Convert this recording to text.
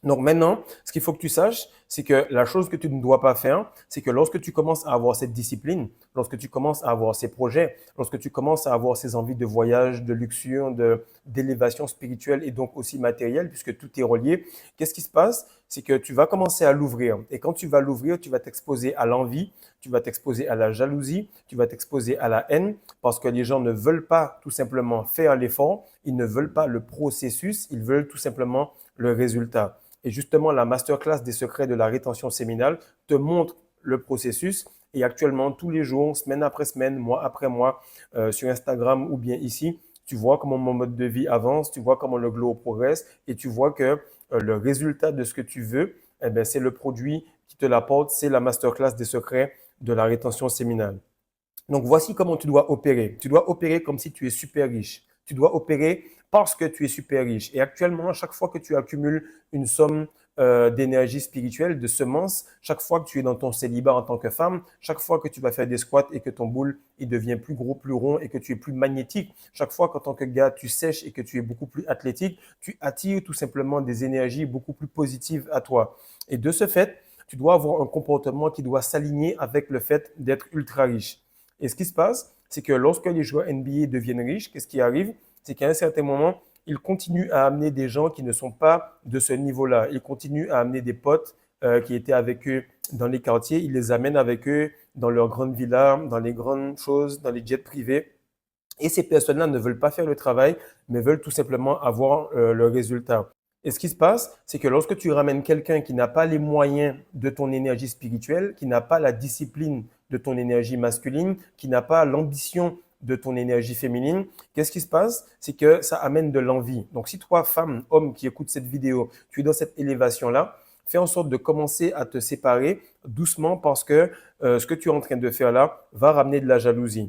Donc maintenant, ce qu'il faut que tu saches, c'est que la chose que tu ne dois pas faire, c'est que lorsque tu commences à avoir cette discipline, lorsque tu commences à avoir ces projets, lorsque tu commences à avoir ces envies de voyage, de luxure, d'élévation spirituelle et donc aussi matérielle, puisque tout est relié, qu'est-ce qui se passe? C'est que tu vas commencer à l'ouvrir. Et quand tu vas l'ouvrir, tu vas t'exposer à l'envie, tu vas t'exposer à la jalousie, tu vas t'exposer à la haine, parce que les gens ne veulent pas tout simplement faire l'effort, ils ne veulent pas le processus, ils veulent tout simplement le résultat. Et justement, la masterclass des secrets de la rétention séminale te montre le processus. Et actuellement, tous les jours, semaine après semaine, mois après mois, sur Instagram ou bien ici, tu vois comment mon mode de vie avance, tu vois comment le glow progresse et tu vois que le résultat de ce que tu veux, eh ben, c'est le produit qui te l'apporte, c'est la masterclass des secrets de la rétention séminale. Donc, voici comment tu dois opérer. Tu dois opérer comme si tu es super riche. Tu dois opérer parce que tu es super riche. Et actuellement, à chaque fois que tu accumules une somme d'énergie spirituelle, de semences, chaque fois que tu es dans ton célibat en tant que femme, chaque fois que tu vas faire des squats et que ton boule il devient plus gros, plus rond et que tu es plus magnétique, chaque fois qu'en tant que gars tu sèches et que tu es beaucoup plus athlétique, tu attires tout simplement des énergies beaucoup plus positives à toi. Et de ce fait, tu dois avoir un comportement qui doit s'aligner avec le fait d'être ultra riche. Et ce qui se passe, c'est que lorsque les joueurs NBA deviennent riches, qu'est-ce qui arrive? C'est qu'à un certain moment, ils continuent à amener des gens qui ne sont pas de ce niveau-là. Ils continuent à amener des potes qui étaient avec eux dans les quartiers. Ils les amènent avec eux dans leurs grandes villas, dans les grandes choses, dans les jets privés. Et ces personnes-là ne veulent pas faire le travail, mais veulent tout simplement avoir le résultat. Et ce qui se passe, c'est que lorsque tu ramènes quelqu'un qui n'a pas les moyens de ton énergie spirituelle, qui n'a pas la discipline de ton énergie masculine, qui n'a pas l'ambition de ton énergie féminine, qu'est-ce qui se passe? C'est que ça amène de l'envie. Donc si toi, femme, homme qui écoute cette vidéo, tu es dans cette élévation-là, fais en sorte de commencer à te séparer doucement parce que ce que tu es en train de faire là va ramener de la jalousie.